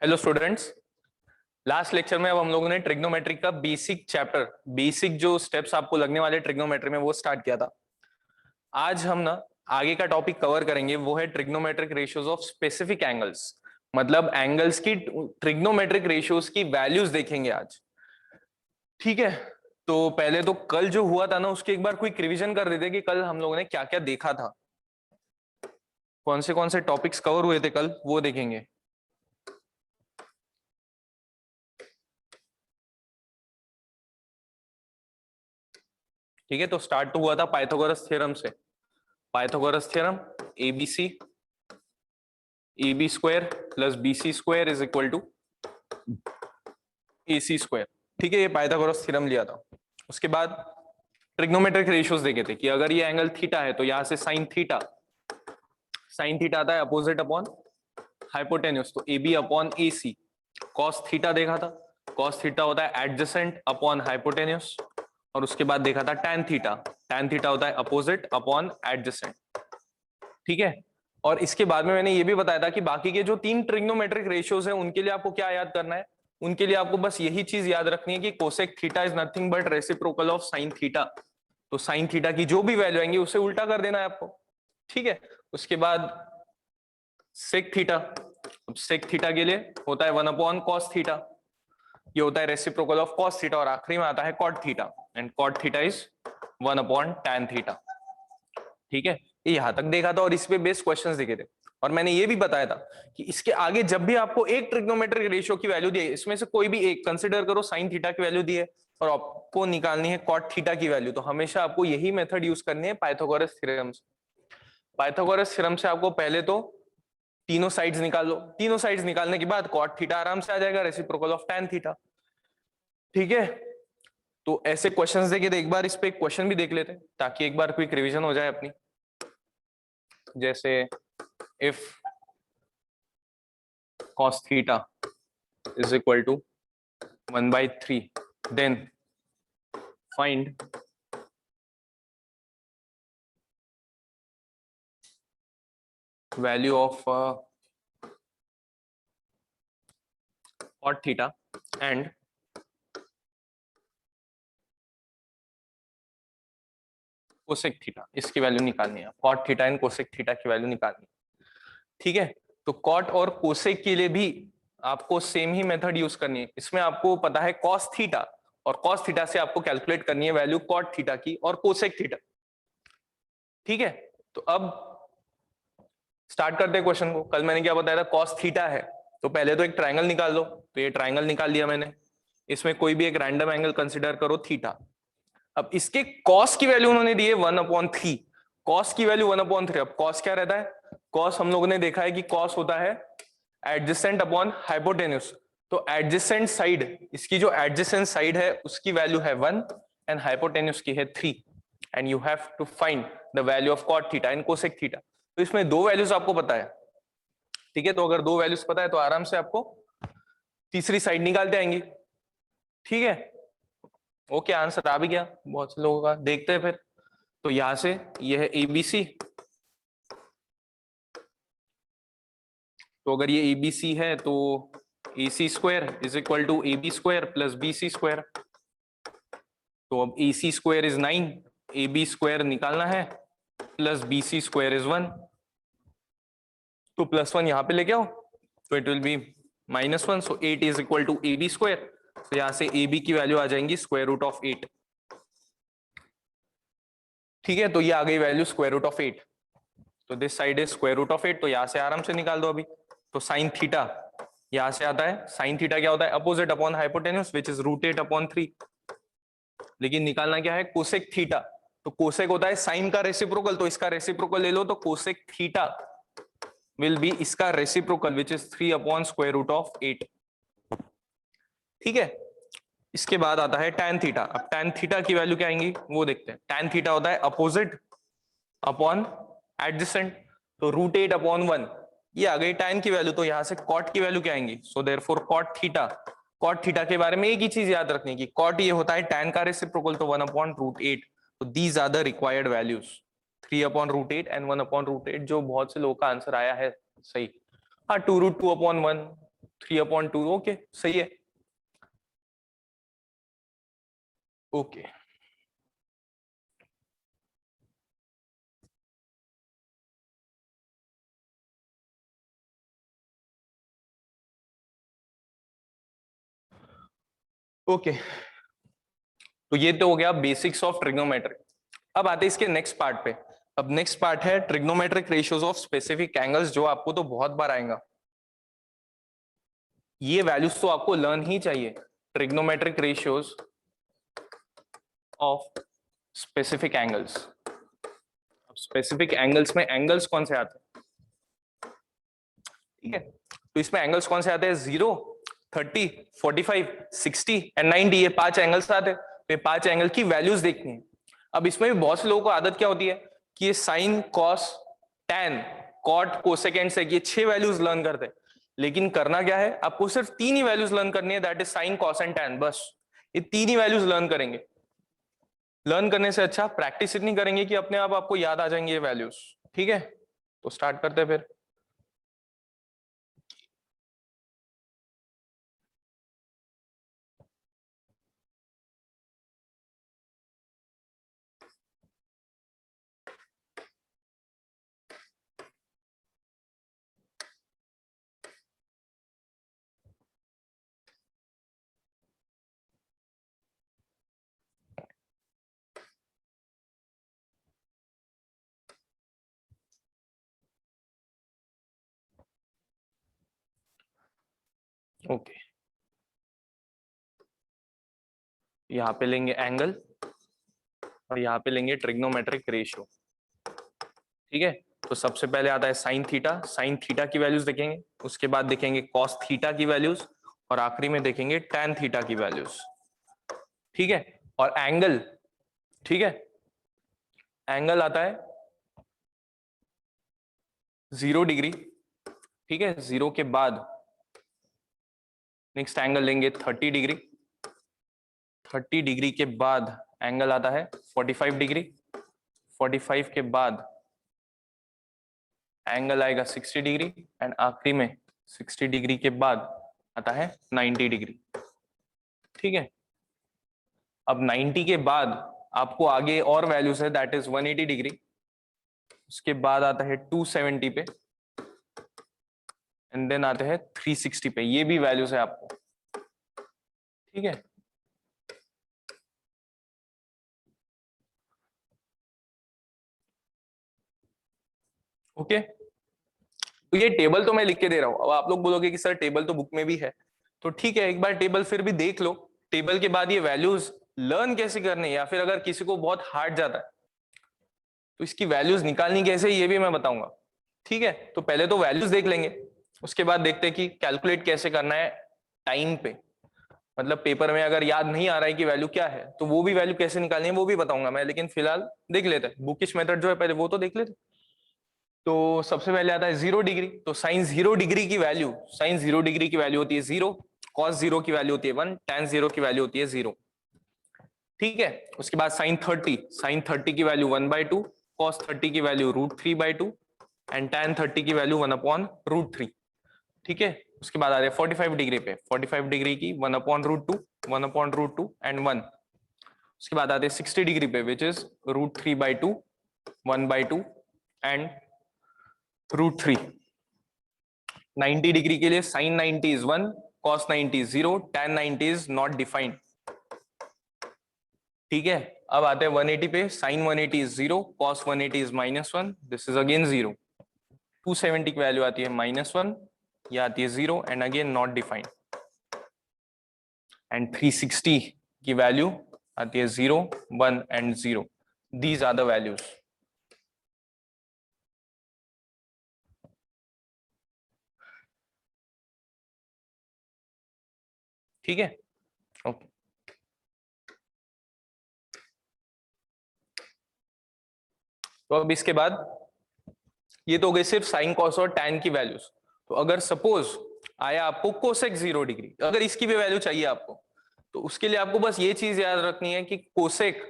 Hello students, last lecture में अब हम लोगों ने ट्रिग्नोमेट्री का बेसिक चैप्टर, बेसिक जो स्टेप्स आपको लगने वाले ट्रिग्नोमेट्री में वो स्टार्ट किया था। आज हम ना आगे का टॉपिक कवर करेंगे, वो है trigonometric ratios of specific angles. मतलब एंगल्स की ट्रिग्नोमेट्रिक रेशियोज की वैल्यूज देखेंगे आज। ठीक है, तो पहले तो कल जो हुआ था ना उसकी एक बार क्विक रिवीजन कर देते कि कल हम लोगों ने क्या क्या देखा था, कौन से टॉपिक्स कवर हुए थे कल, वो देखेंगे। ठीक है, तो स्टार्ट तो हुआ था पाइथागोरस थ्योरम से। Pythagoras theorem, ABC square plus BC square is equal to AC square. ठीक है, ये पाइथागोरस थ्योरम लिया था। उसके बाद ट्रिग्नोमेट्रिक रेशियोज देखे थे कि अगर ये एंगल थीटा है तो यहां से साइन थीटा आता है अपोजिट अपॉन हाइपोटेन्यूस, तो A B upon A C. Cos theta देखा था, कॉस थीटा होता है एडजेसेंट अपॉन हाइपोटेन्यूस। और उसके बाद देखा था टैन थीटा होता है अपोजिट अपॉन एडजेसेंट। ठीक है, और इसके बाद में मैंने ये भी बताया था कि बाकी के जो तीन ट्रिग्नोमेट्रिक रेशियोज हैं उनके लिए आपको क्या याद करना है। उनके लिए आपको बस यही चीज याद रखनी है कि cosec theta is nothing but reciprocal of sine theta. तो साइन थीटा की जो भी वैल्यू आएंगी उसे उल्टा कर देना है आपको। ठीक है, उसके बाद सेक थीटा। अब सेक थीटा के लिए होता है 1 अपॉन कॉस थीटा, ये होता है रेसिप्रोकल ऑफ कॉस थीटा। और आखिरी में आता है cot theta, and cot theta is 1 upon tan theta. ठीक है, ये यहां तक देखा था और इस पे बेस्ड क्वेश्चंस देखे थे। और मैंने ये भी बताया था कि इसके आगे जब भी आपको एक ट्रिग्नोमेट्रिक रेशियो की वैल्यू दी है, इसमें से कोई भी एक कंसीडर करो, साइन थीटा की वैल्यू दी है और आपको निकालनी है कॉट थीटा की वैल्यू, तो हमेशा आपको यही मेथड यूज करनी है पाइथागोरस थ्योरम से। पाइथागोरस थ्योरम से आपको पहले तो तीनों साइड्स निकाल लो, तीनों साइड्स निकालने के बाद कॉट थीटा आराम से आ जाएगा, रेसिप्रोकल ऑफ टैन थीटा। ठीक है, तो ऐसे क्वेश्चंस देखे थे, एक बार इस पे एक क्वेश्चन भी देख लेते हैं ताकि एक बार क्विक रिवीजन हो जाए अपनी। जैसे if cos theta is equal to 1/3, then find value of cot theta and cosec theta, इसकी वैल्यू निकालनी है। Cot theta and cosec theta की वैल्यू निकालनी है। ठीक है, तो कॉट और कोसेक के लिए भी आपको सेम ही मेथड यूज करनी है। इसमें आपको पता है कॉस थीटा, और कॉस थीटा से आपको कैलकुलेट करनी है वैल्यू कॉट थीटा की और कोसेक थीटा। ठीक है, तो अब स्टार्ट करते हैं क्वेश्चन को। कल मैंने क्या बताया था, कॉस थीटा है तो पहले तो एक ट्रायंगल निकाल लो। तो ये ट्रायंगल निकाल लिया मैंने, इसमें कोई भी एक रैंडम एंगल कंसिडर करो थीटा। अब इसके कॉस की वैल्यू उन्होंने दी है 1/3, कॉस की वैल्यू 1/3। अब कॉस क्या रहता है, कॉस हम लोगों ने देखा है कि कॉस होता है एडजेसेंट अपॉन हाइपोटेन्यूस। तो एडजेसेंट साइड, इसकी जो एडजेसेंट साइड है उसकी वैल्यू है 1 एंड हाइपोटेन्यूस की है 3, and you have to find the value of cot theta and cosec theta. तो इसमें दो वैल्यूज आपको पता है। ठीक है, तो अगर दो वैल्यूज पता है तो आराम से आपको तीसरी साइड निकालते आएंगी। ठीक है, ओके, आंसर आ भी गया बहुत से लोगों का। देखते हैं फिर। तो यहां से यह है एबीसी, तो अगर ये एबीसी है तो AC square is equal to AB square plus BC square. तो अब AC square is 9, AB square निकालना है, प्लस BC स्क्वायर इज 1। तो +1 यहां पे लेके आओ तो it will be -1, so 8 is equal to AB square. तो यहां से AB की वैल्यू आ जाएंगी स्क्वायर रूट ऑफ 8। ठीक है, तो ये आ गई वैल्यू स्क्वायर रूट ऑफ 8। तो this side is square root of 8, तो यहां से आराम से निकाल दो अभी। तो साइन थीटा यहां से आता है, साइन थीटा क्या होता है, opposite upon hypotenuse which is √8/3। लेकिन निकालना क्या है, कोसेक थीटा। तो कोसेक होता है साइन का रेसिप्रोकल, तो इसका रेसिप्रोकल ले लो, तो कोसेक थीटा विल बी इसका रेसिप्रोकल विच इज 3/√8। ठीक है, इसके बाद आता है टैन थीटा। अब टैन थीटा की वैल्यू क्या आएंगी वो देखते हैं। टैन थीटा होता है अपोजिट अपॉन एडजेसेंट, तो √8/1 ये आ गई टैन की वैल्यू। तो यहां से कॉट की वैल्यू क्या आएंगी, सो देयरफॉर कॉट थीटा के बारे में एक ही चीज याद रखनी की कॉट ये होता है टैन का रेसिप्रोकल, तो 1/√8। तो these are the required values, 3/√8 and 1/√8, जो बहुत से लोगों का आंसर आया है सही। हाँ, 2√2/1 3/2, ओके सही है। ओके ओके, तो ये तो हो गया बेसिक्स ऑफ ट्रिग्नोमेट्री। अब आते हैं इसके नेक्स्ट पार्ट पे। अब नेक्स्ट पार्ट है trigonometric ratios of specific angles, जो आपको तो बहुत बार आएगा। ये वैल्यूज तो आपको लर्न ही चाहिए, trigonometric ratios of specific angles. Specific angles में एंगल्स कौन से आते हैं, ठीक है, तो इसमें एंगल्स कौन से आते हैं, 0, 30, 45, 60 एंड 90, ये 5 एंगल्स आते हैं। तो ये 5 एंगल की वैल्यूज देखनी है। अब इसमें भी बहुत से लोगों को आदत क्या होती है कि ये sine, cos, tan, cot, cosec, sec, ये 6 वैल्यूज लर्न करते हैं। लेकिन करना क्या है, आपको सिर्फ 3 ही वैल्यूज लर्न करनी है, that is sine, cos and tan, बस ये 3 ही वैल्यूज लर्न करेंगे। लर्न करने से अच्छा प्रैक्टिस इतनी करेंगे कि अपने आप आपको याद आ जाएंगे ये वैल्यूज, ठीक है। तो स्टार्ट करते हैं फिर। ओके, यहाँ पे लेंगे एंगल और यहाँ पे लेंगे ट्रिग्नोमेट्रिक रेशियो, ठीक है। तो सबसे पहले आता है साइन थीटा, साइन थीटा की वैल्यूज देखेंगे, उसके बाद देखेंगे कॉस थीटा की वैल्यूज, और आखिरी में देखेंगे टैन थीटा की वैल्यूज, ठीक है। और एंगल, ठीक है, एंगल आता है 0 डिग्री, ठीक है। 0 के बाद नेक्स्ट एंगल लेंगे 30 डिग्री, 30 डिग्री के बाद एंगल आता है 45 डिग्री, 45 के बाद एंगल आएगा 60 डिग्री, एंड आखिरी में 60 डिग्री के बाद आता है 90 डिग्री, ठीक है। अब 90 के बाद आपको आगे और वैल्यूज है, दैट इज 180 डिग्री, उसके बाद आता है 270 पे, एंड देन आते हैं 360 पे, ये भी वैल्यूज है आपको, ठीक है। ओके, तो ये टेबल तो मैं लिख के दे रहा हूं। अब आप लोग बोलोगे कि सर टेबल तो बुक में भी है, तो ठीक है, एक बार टेबल फिर भी देख लो। टेबल के बाद ये वैल्यूज लर्न कैसे करने, या फिर अगर किसी को बहुत हार्ड जाता है तो इसकी वैल्यूज निकालनी कैसे, ये भी मैं बताऊंगा, ठीक है। तो पहले तो वैल्यूज देख लेंगे, उसके बाद देखते हैं कि कैलकुलेट कैसे करना है टाइम पे। मतलब पेपर में अगर याद नहीं आ रहा है कि वैल्यू क्या है, तो वो भी वैल्यू कैसे निकालनी है वो भी बताऊंगा मैं, लेकिन फिलहाल देख लेते हैं बुकिश मेथड जो है पहले वो तो देख लेते। तो सबसे पहले आता है 0 डिग्री, तो साइन 0 डिग्री की वैल्यू, साइन 0 डिग्री की वैल्यू होती है 0, कॉस 0 की वैल्यू होती है 1, टैन 0 की वैल्यू होती है 0, ठीक है। उसके बाद साइन 30, साइन 30 की वैल्यू 1/2, कॉस 30 की वैल्यू √3/2, एंड टैन 30 की वैल्यू 1/√3, ठीक है। उसके बाद आ रहे 45 डिग्री पे, 45 डिग्री की 1/√2, 1/√2 एंड 1। उसके बाद आते हैं 60 डिग्री पे, विच इज √3/2, 1/2 एंड √3। 90 डिग्री के लिए sine 90 is 1, cos 90 is 0, tan 90 is not defined, ठीक है। अब आते हैं 180 पे, sine 180 is 0, cos 180 is -1, this is again 0। 270 की वैल्यू आती है -1, ये आती है 0 and again not defined, and 360 की वैल्यू आती है 0, 1 and 0, these are the values, ठीक है। ओके, तो अब इसके बाद ये तो हो गए सिर्फ साइन, कॉस और टैन की वैल्यूज। तो अगर सपोज आया आपको कोसेक 0 डिग्री, अगर इसकी भी वैल्यू चाहिए आपको, तो उसके लिए आपको बस ये चीज याद रखनी है कि कोसेक,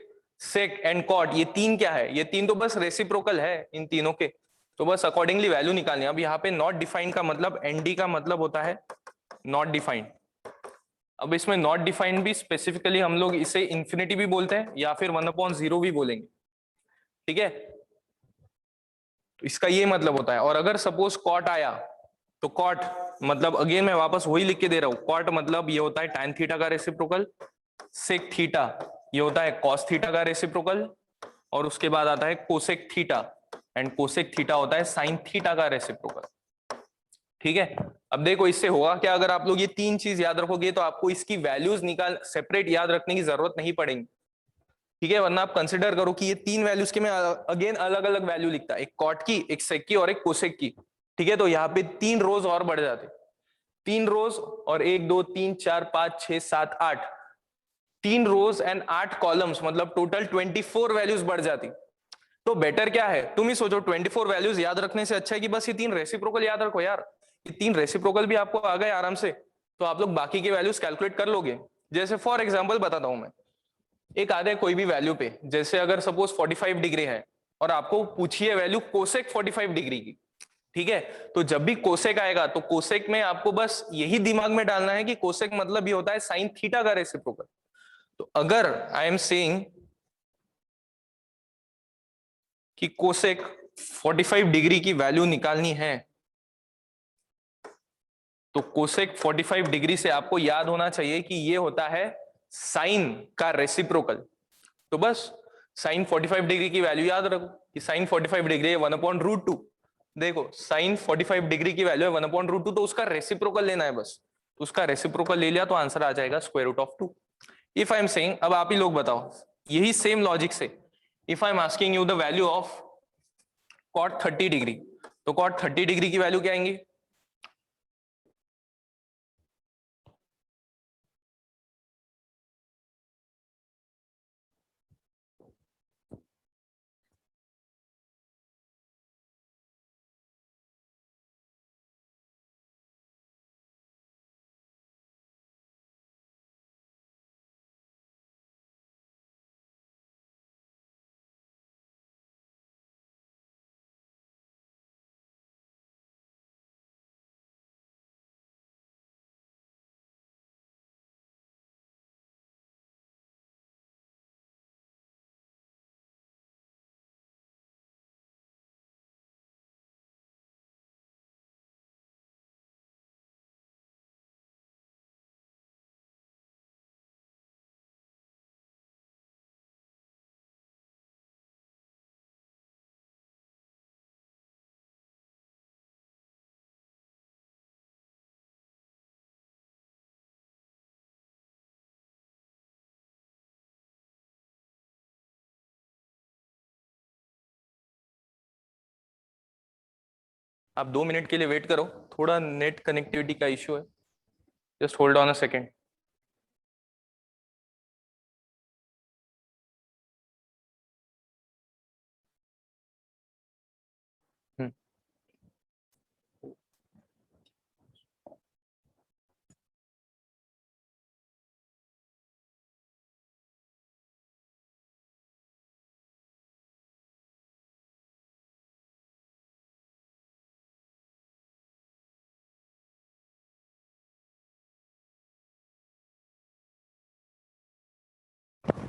सेक एंड कॉट, ये तीन क्या है, ये तीन तो बस रेसिप्रोकल है इन तीनों के, तो बस अकॉर्डिंगली वैल्यू निकालनी है। अब यहाँ पे नॉट डिफाइंड का मतलब, एनडी का मतलब होता है नॉट डिफाइंड। अब इसमें नॉट डिफाइंड भी स्पेसिफिकली हम लोग इसे इंफिनिटी भी बोलते हैं या फिर 1/0 भी बोलेंगे, ठीक है। तो इसका ये मतलब होता है। और अगर सपोज कॉट आया तो कॉट मतलब अगेन मैं वापस वही लिख के दे रहा हूं, कॉट मतलब ये होता है tan थीटा का रेसिप्रोकल, सेक थीटा ये होता है cos थीटा का रेसिप्रोकल, और उसके बाद आता है cosec theta, and cosec theta होता है साइन थीटा का रेसिप्रोकल, ठीक है। अब देखो इससे होगा क्या, अगर आप लोग ये तीन चीज याद रखोगे तो आपको इसकी वैल्यूज निकाल सेपरेट याद रखने की जरूरत नहीं पड़ेगी, ठीक है। वरना आप कंसिडर करो कि ये तीन वैल्यूज के मैं अगेन अलग अलग वैल्यू लिखता, एक कॉट की, एक सेक की और एक कोसेक की, ठीक है। तो यहाँ पे 3 रोज और बढ़ जाते, 3 रोज और 1 2 3 4 5 6 7 8, 3 रोज एंड 8 कॉलम्स, मतलब टोटल 24 वैल्यूज बढ़ जाती। तो बेटर क्या है, तुम ही सोचो, 24 वैल्यूज याद रखने से अच्छा है कि बस ये 3 रेसिप्रोकल याद रखो यार। ये 3 रेसिप्रोकल भी आपको आ गए आराम से, तो आप लोग बाकी के वैल्यूज कैलकुलेट कर लोगे। जैसे फॉर एग्जांपल बताता हूं मैं, एक आधे कोई भी वैल्यू पे, जैसे अगर सपोज 45 डिग्री है और आपको पूछिए वैल्यू कोसेक 45 डिग्री की, ठीक है। तो जब भी कोसेक आएगा तो कोसेक में आपको बस यही दिमाग में डालना है कि कोसेक मतलब ये होता है साइन थीटा का रेसिप्रोकल। तो अगर आई एम सेइंग कि कोसेक 45 डिग्री की वैल्यू निकालनी है, तो कोसेक 45 डिग्री से आपको याद होना चाहिए कि ये होता है साइन का रेसिप्रोकल। तो बस साइन 45 डिग्री की वैल्यू याद रखो कि साइन 45 डिग्री है 1/√2। देखो साइन 45 डिग्री की वैल्यू है 1/√2, तो उसका रेसिप्रोकल लेना है बस, तो उसका रेसिप्रोकल ले लिया तो आंसर आ जाएगा √2। इफ आई एम सेइंग, अब आप ही लोग बताओ यही सेम लॉजिक से, if I am asking you the value of cot 30 degree, तो कॉट 30 डिग्री की वैल्यू क्या आएंगी? आप 2 मिनट के लिए वेट करो, थोड़ा नेट कनेक्टिविटी का इश्यू है, just hold on a second.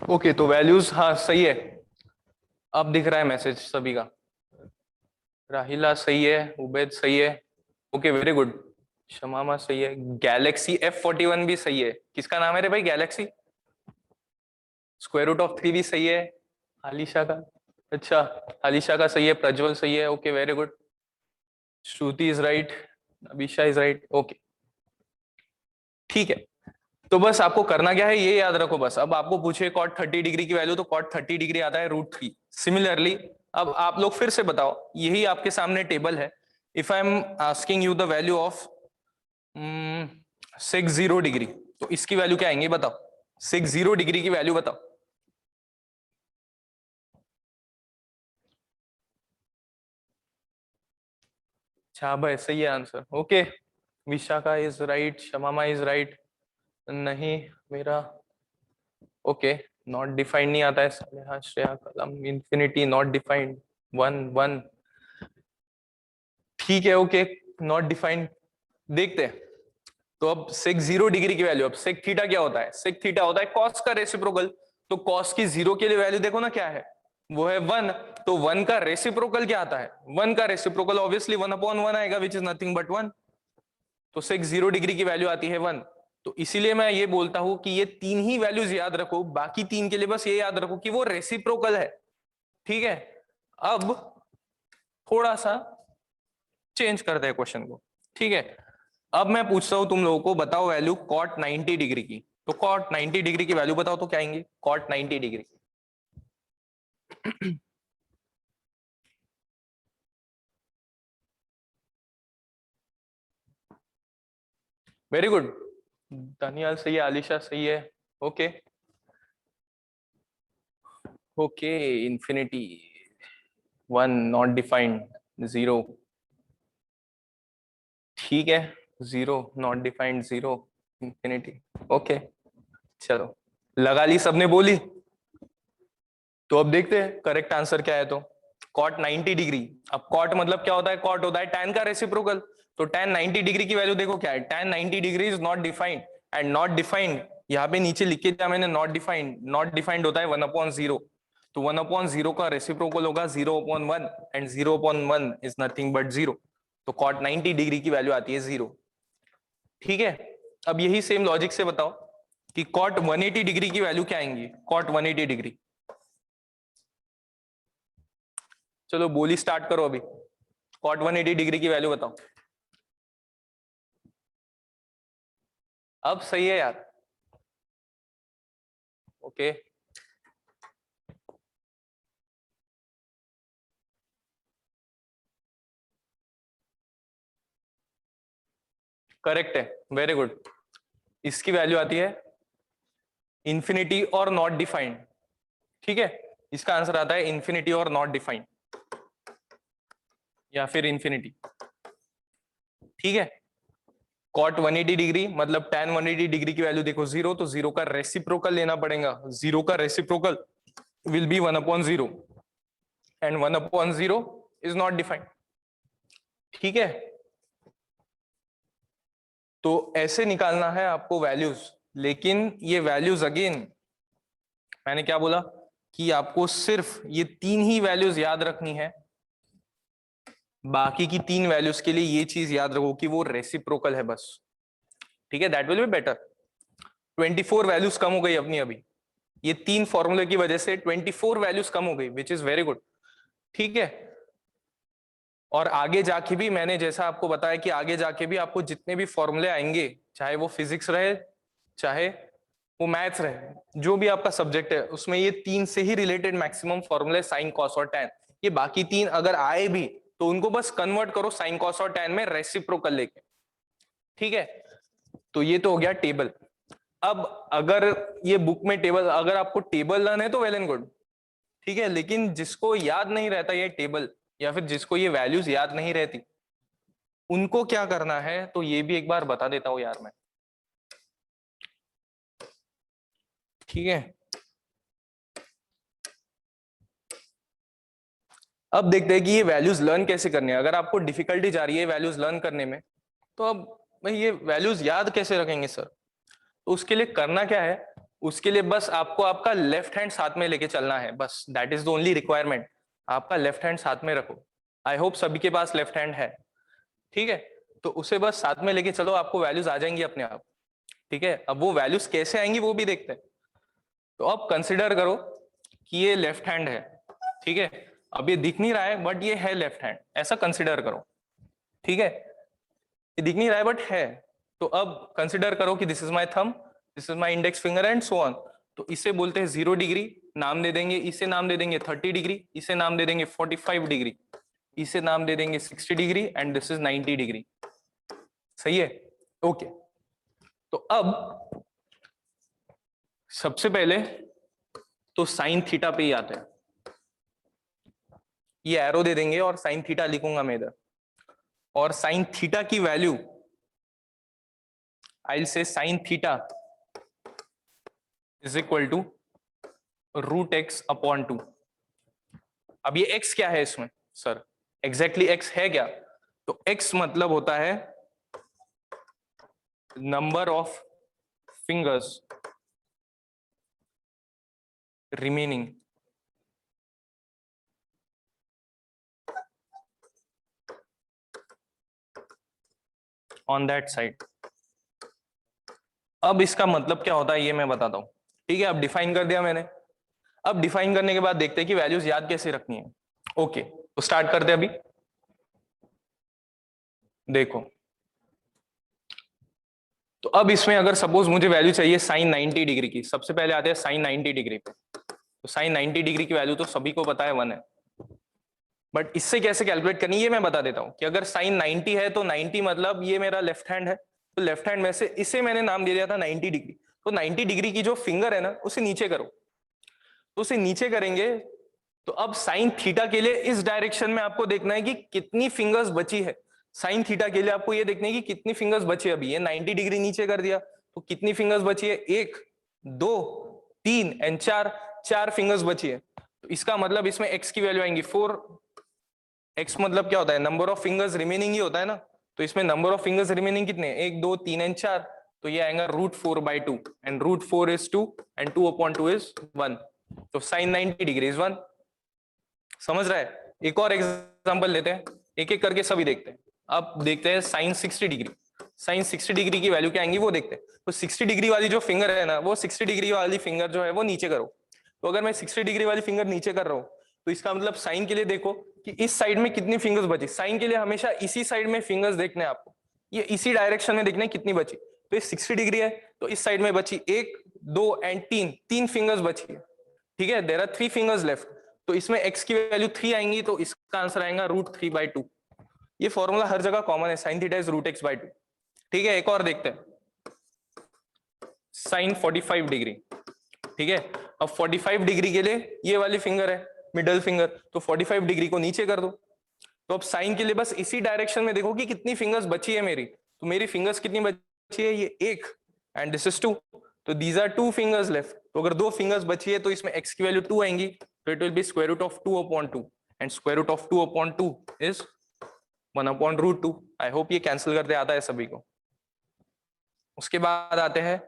Okay तो वैल्यूज हाँ सही है, अब दिख रहा है मैसेज सभी का। राहिला सही है, उबैद सही है, ओके वेरी गुड। शमामा सही है, गैलेक्सी F41 भी सही है। किसका नाम है रे भाई गैलेक्सी? √3 भी सही है। हालिशा का, अच्छा हालिशा का सही है, प्रज्वल सही है, okay very good. Shruti is right, Abhisha is right, okay ठीक है। तो बस आपको करना क्या है ये याद रखो बस। अब आपको पूछे कॉट 30 डिग्री की वैल्यू, तो कॉट 30 डिग्री आता है √3। सिमिलरली अब आप लोग फिर से बताओ, यही आपके सामने टेबल है। If I am asking you the value of 60 degree, तो इसकी वैल्यू क्या आएंगी बताओ, 60 डिग्री की वैल्यू बताओ। अच्छा भाई सही है answer, okay. Vishakha is right, Shamama is right, नहीं मेरा ओके। नॉट डिफाइंड नहीं आता है, स्नेहा श्रेया कलम इंफिनिटी नॉट डिफाइंड 1 1, ठीक है ओके। नॉट डिफाइंड देखते हैं, तो अब सेक 0 डिग्री की वैल्यू, अब सेक थीटा क्या होता है, सेक थीटा होता है कॉस का रेसिप्रोकल। तो कॉस की 0 के लिए वैल्यू देखो ना क्या है, वो है 1। तो 1 का रेसिप्रोकल क्या आता है, 1 का रेसिप्रोकल ऑब्वियसली 1/1 आएगा, विच इज नथिंग बट 1। तो सेक 0 डिग्री की वैल्यू आती है 1। तो इसीलिए मैं ये बोलता हूं कि ये 3 ही वैल्यूज याद रखो, बाकी 3 के लिए बस ये याद रखो कि वो रेसिप्रोकल है। ठीक है, अब थोड़ा सा चेंज करते हैं क्वेश्चन को। ठीक है, अब मैं पूछता हूं तुम लोगों को, बताओ वैल्यू कॉट 90 डिग्री की। तो कॉट 90 डिग्री की वैल्यू बताओ तो क्या आएंगे, cot 90 degree. Very good, Daniyal सही है, आलिशा सही है। Okay okay, infinity 1 not defined 0, ठीक है, 0 नॉट डिफाइंड 0 इंफिनिटी। ओके चलो, लगा ली, सबने बोली। तो अब देखते हैं करेक्ट आंसर क्या है। तो कॉट 90 डिग्री, अब कॉट मतलब क्या होता है, कॉट होता है tan का रेसिप्रोकल। तो tan 90 डिग्री की वैल्यू देखो क्या है, tan 90 degree is not defined, and not defined यहाँ पे नीचे लिख के दिया मैंने, नॉट डिफाइंड, नॉट डिफाइंड होता है 1/0। तो 1/0 का रेसिप्रोकल होगा 0/1, एंड 0/1 इज नथिंग बट 0। तो कॉट 90 डिग्री की वैल्यू आती है 0। ठीक है, अब यही सेम लॉजिक से बताओ कि कॉट 180 डिग्री की वैल्यू क्या आएंगी, कॉट 180 डिग्री। चलो बोली स्टार्ट करो अभी, कॉट 180 डिग्री की वैल्यू बताओ। अब सही है यार, ओके करेक्ट है, वेरी गुड। इसकी वैल्यू आती है इंफिनिटी और नॉट डिफाइंड। ठीक है, इसका आंसर आता है इंफिनिटी और नॉट डिफाइंड, या फिर इंफिनिटी। ठीक है, कॉट 180 डिग्री मतलब tan 180 डिग्री की वैल्यू देखो 0, तो 0 का रेसिप्रोकल लेना पड़ेगा, 0 का reciprocal will be 1/0, and 1/0 is not defined. ठीक है, तो ऐसे निकालना है आपको वैल्यूज, लेकिन ये वैल्यूज अगेन मैंने क्या बोला कि आपको सिर्फ ये 3 ही वैल्यूज याद रखनी है, बाकी की 3 वैल्यूज के लिए ये चीज याद रखो कि वो रेसिप्रोकल है बस। ठीक है, that will be better. 24 values कम हो गई अपनी अभी, ये 3 फॉर्मूले की वजह से 24 वैल्यूज कम हो गई, विच इज वेरी गुड। ठीक है, और आगे जाके भी मैंने जैसा आपको बताया कि आगे जाके भी आपको जितने भी फॉर्मूले आएंगे, चाहे वो फिजिक्स रहे चाहे वो मैथ्स रहे, जो भी आपका सब्जेक्ट है, उसमें ये 3 से ही रिलेटेड मैक्सिमम फॉर्मूले साइन कॉस और टैन। ये बाकी 3 अगर आए भी तो उनको बस कन्वर्ट करो साइन कॉस और टैन में रेसिप्रोकल लेके। ठीक है, तो ये तो हो गया टेबल। अब अगर ये बुक में टेबल, अगर आपको टेबल लर्न है तो वेल एंड गुड। ठीक है, लेकिन जिसको याद नहीं रहता ये टेबल, या फिर जिसको ये वैल्यूज याद नहीं रहती, उनको क्या करना है तो ये भी एक बार बता देता हूं यार मैं। ठीक है, अब देखते हैं कि ये वैल्यूज लर्न कैसे करने हैं। अगर आपको डिफिकल्टी जा रही है वैल्यूज लर्न करने में, तो अब भाई ये वैल्यूज याद कैसे रखेंगे सर। तो उसके लिए करना क्या है, उसके लिए बस आपको आपका लेफ्ट हैंड साथ में लेके चलना है, बस that is the only requirement. आपका लेफ्ट हैंड साथ में रखो, आई होप सभी के पास लेफ्ट हैंड है। ठीक है, तो उसे बस साथ में लेके चलो, आपको वैल्यूज आ जाएंगी अपने आप। ठीक है, अब वो वैल्यूज कैसे आएंगी वो भी देखते हैं। तो अब कंसिडर करो कि ये लेफ्ट हैंड है। ठीक है, अब ये दिख नहीं रहा है बट ये है लेफ्ट हैंड, ऐसा कंसिडर करो। ठीक है, ये दिख नहीं रहा है बट है। तो अब कंसिडर करो कि this is my thumb, this is my index finger and so on. तो इसे बोलते हैं 0 डिग्री, नाम दे देंगे, इसे नाम दे देंगे 30 डिग्री, इसे नाम दे देंगे 45 डिग्री, इसे नाम दे देंगे 60 degree, and this is 90 degree. सही है, ओके। तो अब सबसे पहले तो साइन थीटा पे ही आते हैं, ये एरो दे देंगे और साइन थीटा लिखूंगा मैं इधर, और साइन थीटा की value I will say sine theta is equal to √x/2। अब ये x क्या है इसमें सर, एग्जैक्टली x है क्या, तो x मतलब होता है number of fingers remaining on that side. अब इसका मतलब क्या होता है ये मैं बताता हूं। ठीक है, अब डिफाइन कर दिया मैंने। अब डिफाइन करने के बाद देखते हैं कि वैल्यूज याद कैसे रखनी है। ओके, तो स्टार्ट करते हैं अभी। देखो, तो अब इसमें अगर सपोज मुझे वैल्यू चाहिए साइन 90 डिग्री की, सबसे पहले आते हैं साइन 90 डिग्री पे। तो साइन 90 डिग्री की वैल्यू तो सभी को पता है 1 है, बट इससे कैसे कैलकुलेट करनी ये मैं बता देता हूं कि अगर साइन 90 है तो 90 मतलब ये मेरा लेफ्ट हैंड है, तो लेफ्ट हैंड में से इसे मैंने नाम दे दिया था 90 डिग्री। तो 90 डिग्री की जो फिंगर है ना उसे नीचे करो, तो उसे नीचे करेंगे तो अब साइन थीटा के लिए इस डायरेक्शन में आपको देखना है कि कितनी फिंगर्स बची है। साइन थीटा के लिए आपको ये देखना है कि कितनी फिंगर्स बची है। अभी ये 90 डिग्री नीचे कर दिया तो कितनी फिंगर्स बची है, 1 2 3 एंड 4, 4 फिंगर्स बची है। तो इसका मतलब इसमें x की वैल्यू आएंगी 4। x मतलब क्या होता है, नंबर ऑफ फिंगर्स रिमेनिंग ही होता है ना। तो इसमें नंबर ऑफ फिंगर्स रिमेनिंग कितने, 1 2 3 एंड 4। तो ये आएगा √4/2 एंड √4 इज 2 एंड 2/2 इज 1। तो साइन 90 डिग्री इज 1। समझ रहा है? एक और एग्जांपल लेते हैं, एक एक करके सभी देखते हैं। अब देखते हैं साइन 60 डिग्री। साइन 60 डिग्री की वैल्यू क्या आएंगी वो देखते हैं। तो 60 डिग्री वाली जो फिंगर है ना, वो 60 डिग्री वाली फिंगर जो है वो नीचे करो। तो अगर मैं 60 डिग्री वाली फिंगर नीचे कर रहा हूं तो इसका मतलब साइन के लिए देखो कि इस साइड में कितनी फिंगर्स बची। साइन के लिए हमेशा इसी साइड में फिंगर्स देखने हैं आपको, ये इसी डायरेक्शन में देखना है कितनी बची। तो ये 60 डिग्री है तो इस साइड में बची 1 2 एंड 3, 3 फिंगर्स बची है। ठीक है, देयर आर 3 फिंगर्स लेफ्ट। तो इसमें x की वैल्यू 3 आएंगी तो इसका आंसर आएगा √3/2। ये फॉर्मूला हर जगह कॉमन है, साइन थीटा इज √x/2। ठीक है, एक और देखते हैं साइन 45 डिग्री। ठीक है, अब 45 डिग्री के लिए ये वाली फिंगर है मिडल फिंगर, तो 45 डिग्री को नीचे कर दो। तो अब साइन के लिए बस इसी डायरेक्शन में देखो कि कितनी फिंगर्स बची है मेरी। तो मेरी फिंगर्स कितनी बची है, ये 1 एंड दिस इज 2। तो दीज आर 2 फिंगर्स लेफ्ट। तो अगर 2 फिंगर्स बची है तो इसमें x की वैल्यू 2 आएंगी, तो it will be square root of 2/2 and square root of 2/2 is 1/√2। I hope ये कैंसिल करते आता है सभी को। उसके बाद आते हैं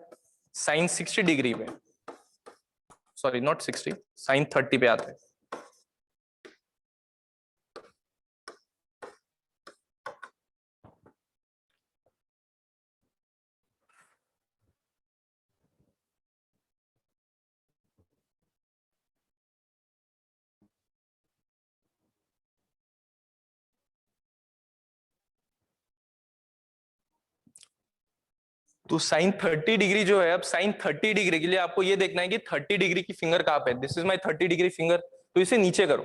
साइन 60 डिग्री पे, सॉरी नॉट 60, साइन 30 पे आते हैं। तो साइन 30 डिग्री जो है, अब साइन 30 डिग्री के लिए आपको ये देखना है कि 30 डिग्री की फिंगर कहां पे है। This is my 30 degree finger, तो इसे नीचे करो।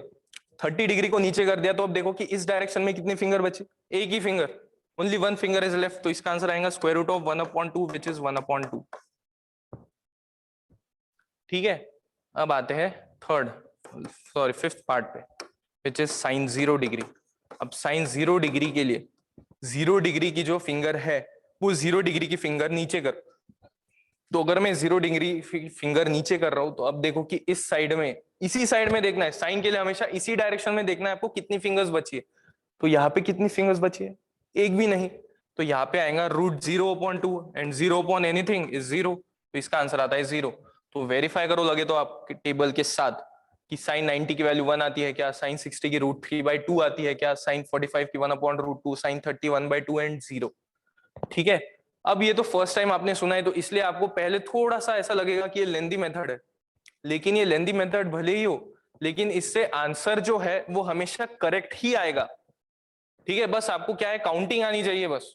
30 डिग्री को नीचे कर दिया तो अब देखो कि इस डायरेक्शन में कितनी फिंगर बची, एक ही finger, only 1 finger is left. तो इसका आंसर आएगा square root of 1/2 which is 1/2। ठीक है, अब आते हैं फिफ्थ पार्ट पे विच इज साइन 0 डिग्री। अब साइन 0 डिग्री के लिए 0 डिग्री की जो फिंगर है वो 0 डिग्री की फिंगर नीचे कर। तो अगर मैं 0 डिग्री फिंगर नीचे कर रहा हूं तो अब देखो कि इस साइड में, इसी साइड में देखना है। साइन के लिए हमेशा इसी डायरेक्शन में देखना है आपको कितनी फिंगर्स बची है। तो यहाँ पे कितनी फिंगर्स बची है, एक भी नहीं। तो यहाँ पे आएगा √0/2 एंड 0/anything इज 0। तो इसका आंसर आता है 0। तो वेरीफाई करो लगे तो आपके टेबल के साथ कि साइन 90 की वैल्यू 1 आती है क्या, साइन 60 की √3/2 आती है क्या, साइन 45 की 1/√2, साइन 30 1/2 एंड 0। ठीक है, अब ये तो फर्स्ट टाइम आपने सुना है तो इसलिए आपको पहले थोड़ा सा ऐसा लगेगा कि ये लेंदी मेथड है, लेकिन ये लेंदी मेथड भले ही हो लेकिन इससे आंसर जो है वो हमेशा करेक्ट ही आएगा। ठीक है, बस आपको क्या है, काउंटिंग आनी चाहिए। बस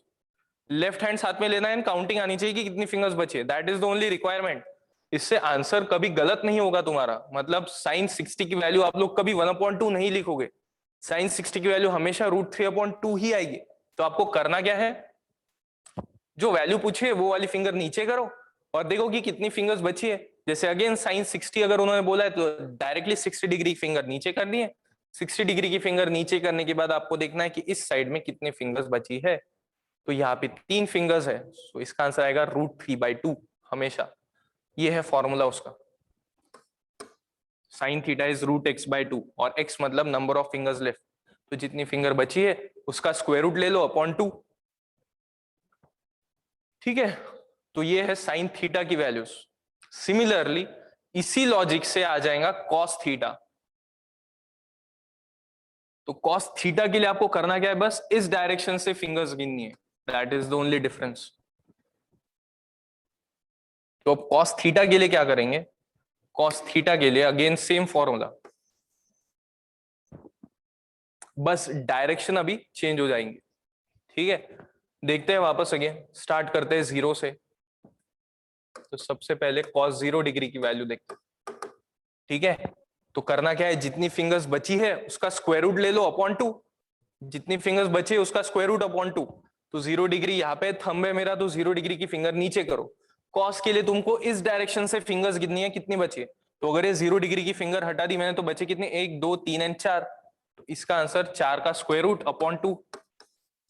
लेफ्ट हैंड साथ में लेना है, काउंटिंग आनी चाहिए कि कितनी फिंगर्स बची है, that is the only requirement. इससे आंसर कभी गलत नहीं होगा तुम्हारा। मतलब साइन 60 की वैल्यू आप लोग कभी 1/2 नहीं लिखोगे, साइन 60 की वैल्यू हमेशा √3/2 ही आएगी। तो आपको करना क्या है, जो वैल्यू पूछे वो वाली फिंगर नीचे करो और देखो कि कितनी फिंगर्स बची है। जैसे अगेन साइन 60 अगर उन्होंने बोला है तो डायरेक्टली 60 डिग्री फिंगर नीचे कर दी है। 60 डिग्री की फिंगर नीचे करने के बाद आपको देखना है कि इस साइड में कितनी फिंगर्स बची है। तो यहाँ पे 3 फिंगर्स है, तो इसका आंसर आएगा √3/2 हमेशा। ये है फॉर्मूला उसका, साइन थीटा इज √x/2 और x मतलब नंबर ऑफ फिंगर्स लेफ्ट। तो जितनी फिंगर बची है उसका स्क्वायर रूट ले लो अपॉन 2। ठीक है, तो ये है साइन थीटा की वैल्यूज। सिमिलरली इसी लॉजिक से आ जाएगा कॉस थीटा। तो कॉस थीटा के लिए आपको करना क्या है, बस इस डायरेक्शन से फिंगर्स गिननी है, that is the only difference. तो अब कॉस थीटा के लिए क्या करेंगे, कॉस थीटा के लिए अगेन सेम फॉर्मूला, बस डायरेक्शन अभी चेंज हो जाएंगे। ठीक है, देखते हैं वापस अगेन स्टार्ट करते हैं जीरो से। तो सबसे पहले cos 0 डिग्री की वैल्यू देखते हैं। ठीक है, तो करना क्या है, जितनी फिंगर्स बची है उसका स्क्वायर रूट ले लो अपॉन 2, जितनी फिंगर्स बची है उसका स्क्वायर रूट अपॉन 2। तो 0 डिग्री यहाँ पे थंब है मेरा, तो 0 डिग्री की फिंगर नीचे करो। cos के लिए तुमको इस डायरेक्शन से फिंगर्स गिननी है, कितनी बची है। तो अगर ये 0 डिग्री की फिंगर हटा दी मैंने तो बचे कितने, 1 2 3 एंड 4। तो इसका आंसर 4 का स्क्वायर रूट अपॉन 2,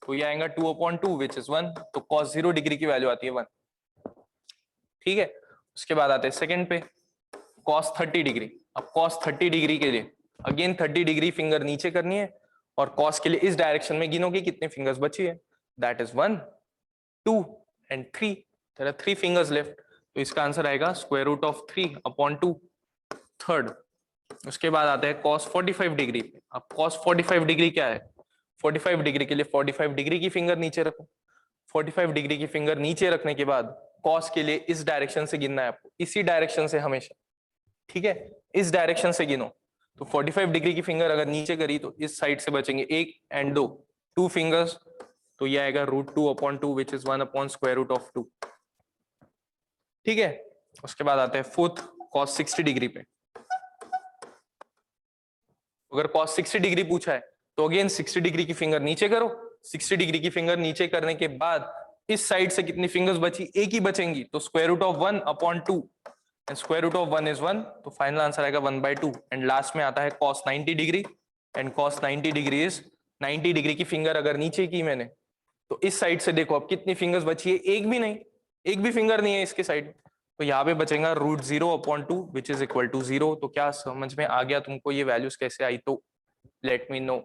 तो ये आएगा 2 अपॉन 2 विच इज 1। तो cos 0 डिग्री की वैल्यू आती है 1। ठीक है, उसके बाद आते हैं सेकंड पे, cos 30 डिग्री। अब cos 30 डिग्री के लिए अगेन 30 डिग्री फिंगर नीचे करनी है, और cos के लिए इस डायरेक्शन में गिनोगे कितने फिंगर्स बची है, that is 1 2 and 3। There are 3 fingers left, तो इसका आंसर आएगा square root of 3 upon 2 third. उसके बाद आते हैं cos 45 डिग्री पे। अब cos 45 डिग्री क्या है, 45 डिग्री के लिए 45 डिग्री की फिंगर नीचे रखो। 45 डिग्री की फिंगर नीचे रखने के बाद cos के लिए इस डायरेक्शन से गिनना है आपको, इसी डायरेक्शन से हमेशा। ठीक है, इस डायरेक्शन से गिनो। तो 45 डिग्री की फिंगर अगर नीचे करी तो इस साइड से बचेंगे 1 एंड 2, 2 फिंगर्स। तो ये आएगा root 2 upon 2 which is 1 upon square root of 2। ठीक है, उसके बाद आते हैं फोर्थ, cos 60 डिग्री पे। अगर cos 60 डिग्री पूछा है तो अगेन 60 डिग्री की फिंगर नीचे करो। 60 डिग्री की फिंगर नीचे करने के बाद इस साइड से कितनी फिंगर्स बची, एक ही बचेंगी, तो square root of 1 upon 2 and square root of 1 is 1। तो फाइनल आंसर आएगा 1/2। एंड लास्ट में आता है cos 90 degree, and cos 90 degree is 90 degree की फिंगर अगर नीचे की मैंने, तो इस साइड से देखो अब कितनी फिंगर्स बची है, एक भी नहीं, एक भी फिंगर नहीं है इसके साइड। तो यहाँ पे बचेगा root 0 upon 2 which is equal to 0। तो क्या समझ में आ गया तुमको ये वैल्यूज कैसे आई, तो लेट मी नो।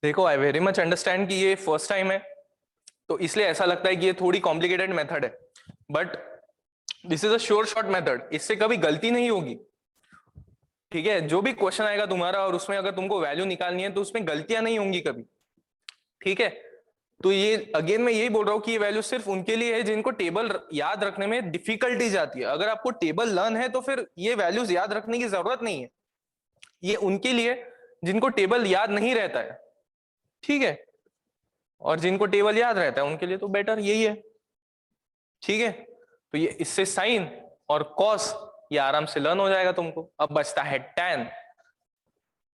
देखो आई वेरी मच अंडरस्टैंड कि ये फर्स्ट टाइम है, तो इसलिए ऐसा लगता है कि ये थोड़ी कॉम्प्लिकेटेड मेथड है, but this is a sure short method, इससे कभी गलती नहीं होगी। ठीक है, जो भी क्वेश्चन आएगा तुम्हारा और उसमें अगर तुमको वैल्यू निकालनी है तो उसमें गलतियां नहीं होंगी कभी। ठीक है, तो ये अगेन मैं यही बोल रहा हूँ कि ये वैल्यू सिर्फ उनके लिए है जिनको टेबल याद रखने में डिफिकल्टीज आती है। अगर आपको टेबल लर्न है तो फिर ये वैल्यूज याद रखने की जरूरत नहीं है, ये उनके लिए जिनको टेबल याद नहीं रहता है। ठीक है, और जिनको टेबल याद रहता है उनके लिए तो बेटर यही है। ठीक है, तो ये इससे साइन और कॉस ये आराम से लर्न हो जाएगा तुमको। अब बचता है टैन।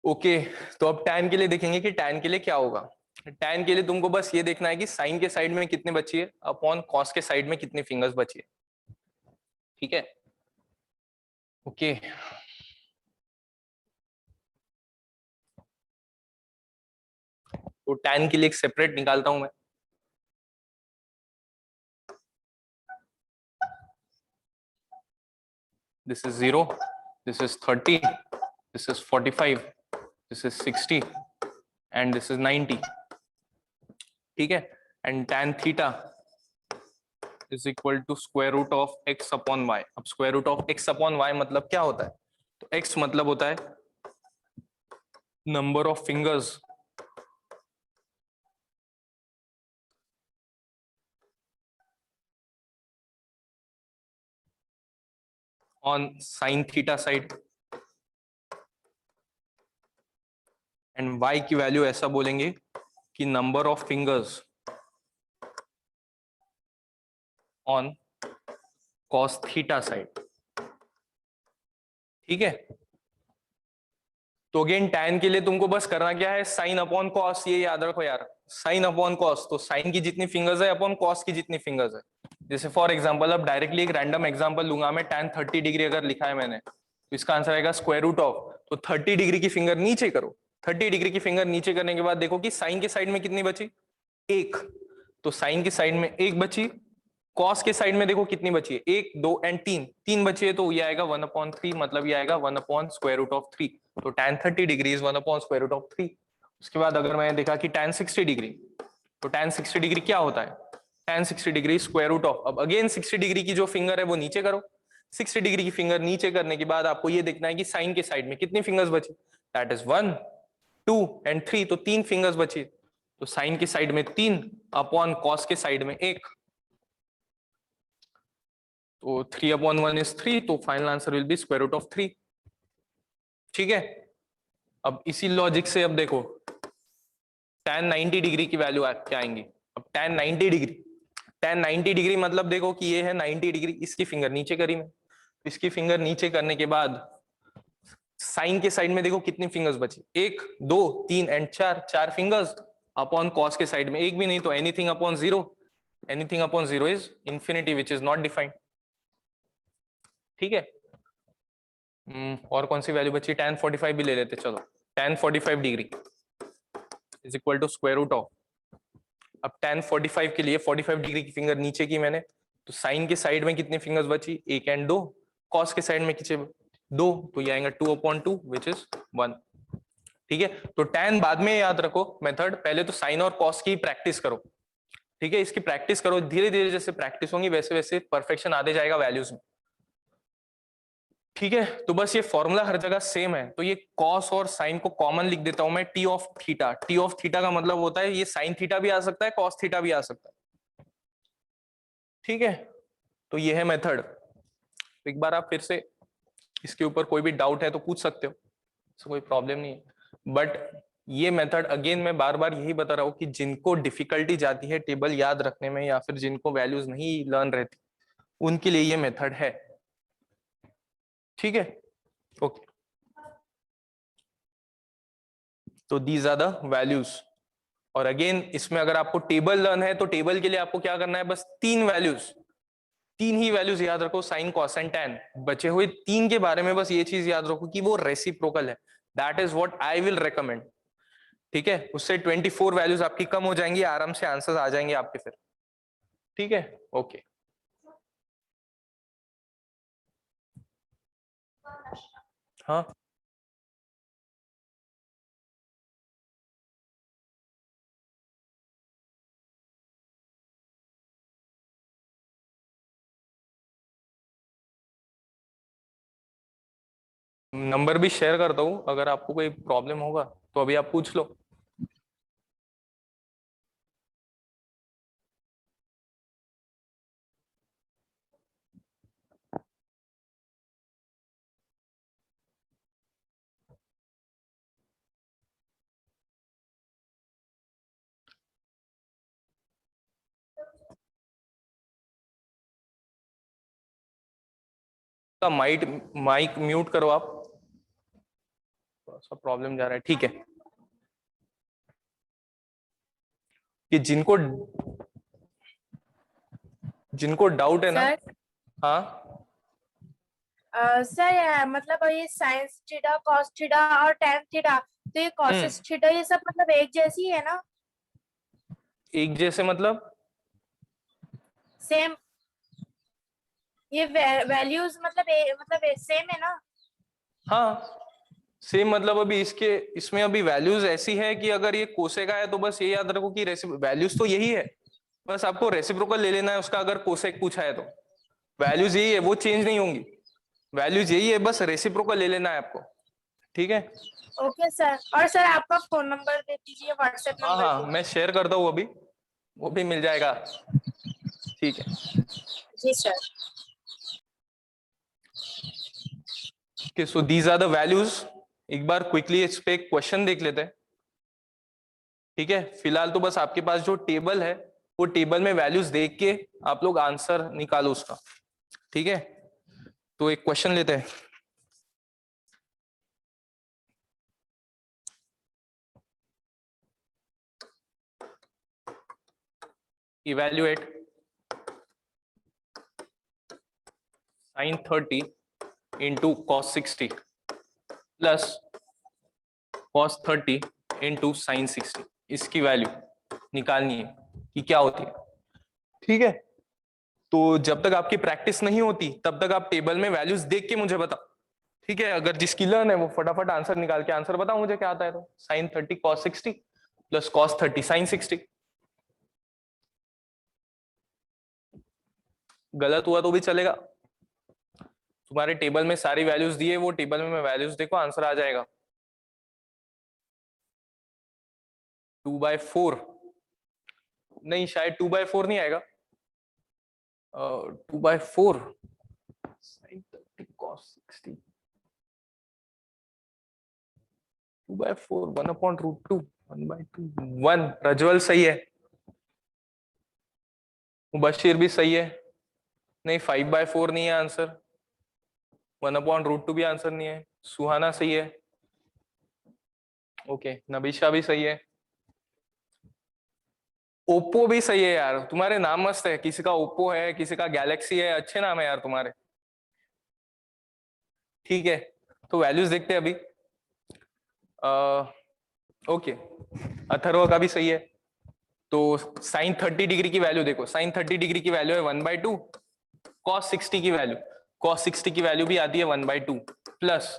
ओके, तो अब टैन के लिए देखेंगे कि टैन के लिए क्या होगा। टैन के लिए तुमको बस ये देखना है कि साइन के साइड में कितने बची है अपॉन कॉस के साइड में कितनी फिंगर्स बची है। ठीक है, ओके तो टैन के लिए एक सेपरेट निकालता हूं मैं। This is 0, this is 30, this is 45, this is 60 and this is 90। ठीक है, and tan theta is equal to square root of x upon y. अब square root of x upon y मतलब क्या होता है, तो एक्स मतलब होता है number of fingers on sine theta side, and y की वैल्यू ऐसा बोलेंगे कि number of fingers on cos theta side. ठीक है, तो अगेन टैन के लिए तुमको बस करना क्या है, साइन अपॉन कॉस, ये याद रखो यार, साइन अपॉन कॉस। तो साइन की जितनी फिंगर्स है अपॉन कॉस की जितनी फिंगर्स है। जैसे फॉर एग्जांपल अब डायरेक्टली एक रैंडम एग्जांपल लूंगा मैं, टैन 30 डिग्री अगर लिखा है मैंने तो इसका आंसर आएगा स्क्वायर रूट ऑफ, तो 30 डिग्री की फिंगर नीचे करो, 30 डिग्री की फिंगर नीचे करने के बाद देखो कि साइन के साइड में कितनी बची, एक, तो साइन के साइड में एक बची, कॉस के साइड में देखो कितनी बची है, एक, दो एंड तीन, तीन बची है, तो ये आएगा 1/3, मतलब ये आएगा 1/√3। तो tan 30 डिग्री इज 1/√3। उसके बाद अगर मैं देखा कि tan 60 डिग्री, तो tan 60 डिग्री क्या होता है, tan 60 डिग्री √, अब अगेन 60 डिग्री की जो फिंगर है वो नीचे करो, 60 डिग्री की फिंगर नीचे करने के बाद आपको ये देखना है कि साइन के साइड में कितनी फिंगर्स बची, दैट इज 1, 2 एंड 3, तो तीन फिंगर्स बची, तो साइन के साइड में 3 अपॉन कॉस के साइड में 1, तो 3/1 इज 3, तो फाइनल आंसर विल बी √3। ठीक है, अब इसी लॉजिक से अब देखो tan 90 डिग्री की वैल्यू क्या आएंगी, अब tan 90 डिग्री, tan 90 डिग्री मतलब देखो कि ये है 90 डिग्री, इसकी फिंगर नीचे करी मैं, इसकी फिंगर नीचे करने के बाद साइन के साइड में देखो कितनी फिंगर्स बची, एक, दो, तीन एंड चार, चार फिंगर्स अपॉन कॉस के साइड में एक भी नहीं, तो anything upon zero, anything upon zero is infinity which is not defined. ठीक है, और कौन सी वैल्यू बची, tan 45 भी ले लेते, चलो tan 45 degree is equal to √, अब tan 45 के लिए 45 डिग्री की फिंगर नीचे की मैंने, तो साइन के साइड में कितनी फिंगर्स बची, एक एंड दो, कॉस के साइड में कितने, दो, तो ये आएगा 2/2 विच इज 1। ठीक है, तो tan बाद में याद रखो मेथड, पहले तो साइन और कॉस की प्रैक्टिस करो। ठीक है, इसकी प्रैक्टिस करो, धीरे धीरे जैसे प्रैक्टिस होगी वैसे वैसे परफेक्शन आते जाएगा वैल्यूज में। ठीक है, तो बस ये फॉर्मूला हर जगह सेम है, तो ये कॉस और साइन को कॉमन लिख देता हूं मैं, T of theta, T of theta का मतलब होता है ये साइन थीटा भी आ सकता है, कॉस थीटा भी आ सकता है। ठीक है, तो ये है मेथड, तो एक बार आप फिर से इसके ऊपर कोई भी डाउट है तो पूछ सकते हो, इससे कोई प्रॉब्लम नहीं है। बट ये मेथड अगेन मैं बार बार यही बता रहा हूं कि जिनको डिफिकल्टी जाती है टेबल याद रखने में या फिर जिनको वैल्यूज नहीं लर्न रहती उनके लिए ये मेथड है। ठीक है, ओके, तो दीज आर द वैल्यूज। और अगेन इसमें अगर आपको टेबल लर्न है तो टेबल के लिए आपको क्या करना है, बस तीन वैल्यूज, तीन ही वैल्यूज याद रखो, साइन कॉस एंड टैन, बचे हुए तीन के बारे में बस ये चीज याद रखो कि वो रेसिप्रोकल है, that is what I will recommend. ठीक है, उससे 24 वैल्यूज आपकी कम हो जाएंगी, आराम से आंसर्स आ जाएंगे आपके फिर। ठीक है, ओके, हाँ नंबर भी शेयर करता हूँ, अगर आपको कोई प्रॉब्लम होगा तो अभी आप पूछ लो। माइक माइक म्यूट करो आप, थोड़ा सा प्रॉब्लम जा रहा है। ठीक है, कि जिनको जिनको डाउट है ना, सर हाँ सर मतलब ये साइंस थीटा कॉस थीटा और टैन थीटा, तो ये कॉसेस थीटा ये सब मतलब एक जैसी है ना, एक जैसे मतलब, सेम, ये वैल्यूज मतलब सेम है ना। हाँ सेम मतलब अभी इसके इसमें अभी वैल्यूज ऐसी है कि अगर ये कोसेक है तो बस ये याद रखो कि वैल्यूज तो यही है, बस आपको रेसिप्रोकल ले लेना है उसका, अगर कोसेक पूछा है तो वैल्यूज यही है, वो चेंज नहीं होंगी, वैल्यूज यही है, बस रेसिप्रोकल ले लेना है आपको। ठीक है, ओके सर, और सर आपका फोन नंबर दे दीजिए, व्हाट्सएप हाँ नंबर हाँ भी। मैं शेयर करता हूँ अभी, वो भी मिल जाएगा। ठीक है, जी sir. So these are the values, एक बार क्विकली इस पे क्वेश्चन देख लेते हैं। ठीक है, फिलहाल तो बस आपके पास जो टेबल है वो टेबल में वैल्यूज देख के आप लोग आंसर निकालो उसका। ठीक है, तो एक क्वेश्चन लेते हैं। Evaluate sin 30 into cos 60 plus cos 30 into sine 60, इसकी वैल्यू निकालनी है कि क्या होती है। ठीक है, तो जब तक आपकी प्रैक्टिस नहीं होती तब तक आप टेबल में वैल्यूज देख के मुझे बताओ। ठीक है, अगर जिसकी लर्न है वो फटाफट आंसर निकाल के आंसर बताओ मुझे क्या आता है। तो sine 30 cos 60 plus cos 30 sine 60। गलत हुआ तो भी चलेगा, तुम्हारे टेबल में सारी वैल्यूज दिए, वो टेबल में वैल्यूज देखो, आंसर आ जाएगा। 2/4 नहीं, शायद 2/4 नहीं आएगा। 2/4 साइन 30 cos 60 2/4 1/√2 1/2 1। प्रज्वल सही है, मुबशिर भी सही है। नहीं, 5/4 नहीं है आंसर, 1/√2 भी आंसर नहीं है। सुहाना सही है, ओके। नबीशा भी सही है, ओप्पो भी सही है। यार तुम्हारे नाम मस्त है, किसी का ओप्पो है, किसी का गैलेक्सी है, अच्छे नाम है यार तुम्हारे। ठीक है, तो वैल्यूज देखते हैं अभी। ओके, अथर्व का भी सही है। तो साइन 30 डिग्री की वैल्यू देखो, साइन 30 डिग्री की वैल्यू है 1/2। कॉस 60 की वैल्यू, कॉस 60 की वैल्यू भी आती है 1/2 प्लस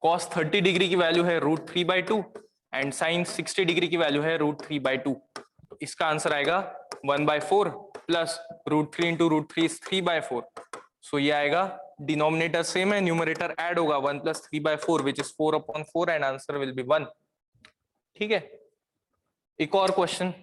कॉस 30 डिग्री की वैल्यू है √3/2 एंड साइन 60 डिग्री की वैल्यू है √3/2। तो इसका आंसर आएगा 1/4 प्लस √3 इंटू √3 इज 3/4। सो ये आएगा, डिनोमिनेटर सेम है, न्यूमरेटर ऐड होगा 1 plus 3/4 which is 4/4 and answer will be 1। ठीक है, एक और क्वेश्चन।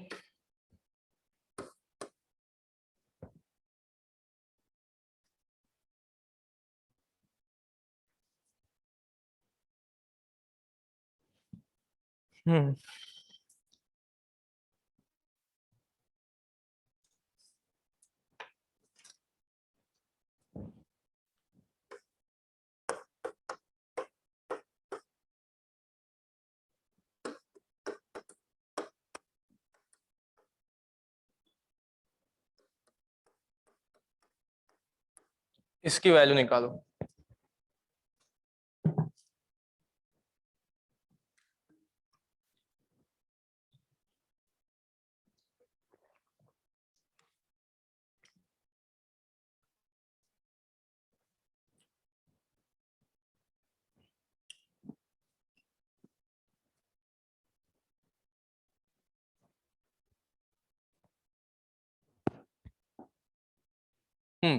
हम्म इसकी वैल्यू निकालो।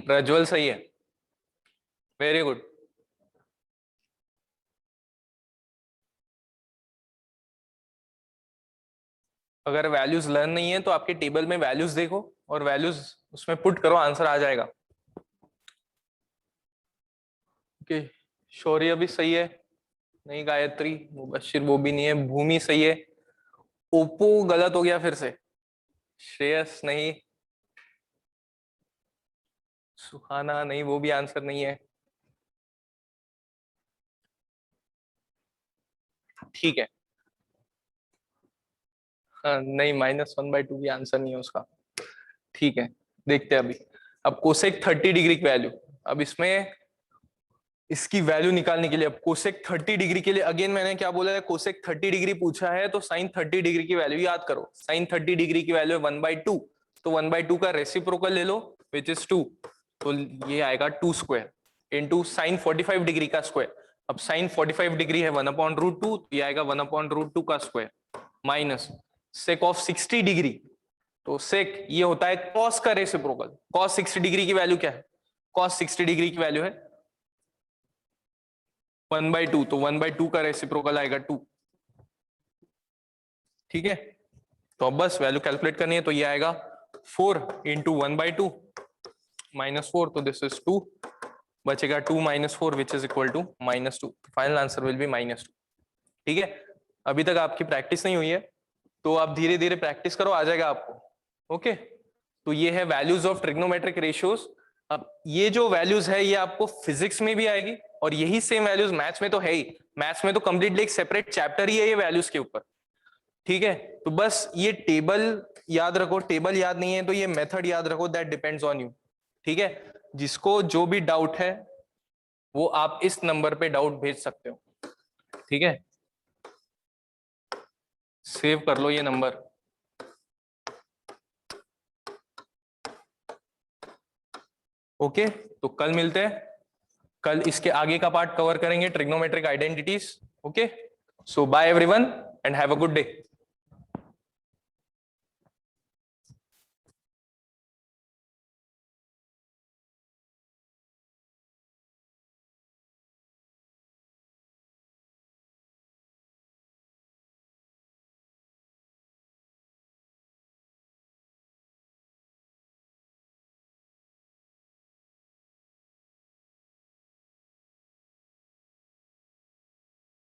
प्रज्वल सही है, वेरी गुड। अगर वैल्यूज लर्न नहीं है तो आपके टेबल में वैल्यूज देखो और वैल्यूज उसमें पुट करो, आंसर आ जाएगा। ओके, शौर्य भी सही है, नहीं गायत्री, मुबशिर वो भी नहीं है, भूमि सही है। ओप्पो गलत हो गया फिर से, श्रेयस नहीं, सुहाना नहीं, वो भी आंसर नहीं है। ठीक है, हाँ, नहीं, -1/2 भी आंसर नहीं है उसका। ठीक है, देखते हैं अभी। अब कोसेक 30 डिग्री की वैल्यू, अब इसमें इसकी वैल्यू निकालने के लिए, अब कोसेक 30 डिग्री के लिए अगेन मैंने क्या बोला है, कोसेक 30 डिग्री पूछा है तो साइन 30 डिग्री की वैल्यू याद करो। साइन 30 डिग्री की वैल्यू है 1/2, तो 1/2 का रेसिप्रोकल ले लो विच इज 2, तो ये आएगा 2² इंटू साइन 45 डिग्री का स्क्वायर। अब साइन 45 डिग्री है 1/√2, तो ये आएगा 1/√2 का square minus sake of 60 degree, तो सेक ये होता है कॉस का रेसिप्रोकल। कॉस 60 डिग्री की वैल्यू क्या है, कॉस 60 डिग्री की वैल्यू है 1/2, तो 1/2 का रेसिप्रोकल आएगा 2। ठीक है, तो अब बस वैल्यू कैलकुलेट करनी है, तो ये आएगा 4 इंटू 1/2 -4, तो दिस इज 2, बचेगा 2 - 4 which is equal to -2। Final answer will be -2। ठीक है, अभी तक आपकी प्रैक्टिस नहीं हुई है तो आप धीरे धीरे प्रैक्टिस करो, आ जाएगा आपको। ओके, तो ये है वैल्यूज ऑफ ट्रिग्नोमेट्रिक रेशियोज। अब ये जो वैल्यूज है ये आपको फिजिक्स में भी आएगी और यही सेम वैल्यूज मैथ्स में तो है ही। मैथ्स में तो कंप्लीटली एक सेपरेट चैप्टर ही है ये वैल्यूज के ऊपर। ठीक है, तो बस ये टेबल याद रखो, टेबल याद नहीं है तो ये मेथड याद रखो, दैट डिपेंड्स ऑन यू। ठीक है, जिसको जो भी डाउट है वो आप इस नंबर पे डाउट भेज सकते हो। ठीक है। सेव कर लो ये नंबर। ओके, तो कल मिलते हैं, कल इसके आगे का पार्ट कवर करेंगे, trigonometric identities. Okay, so bye everyone and have a good day.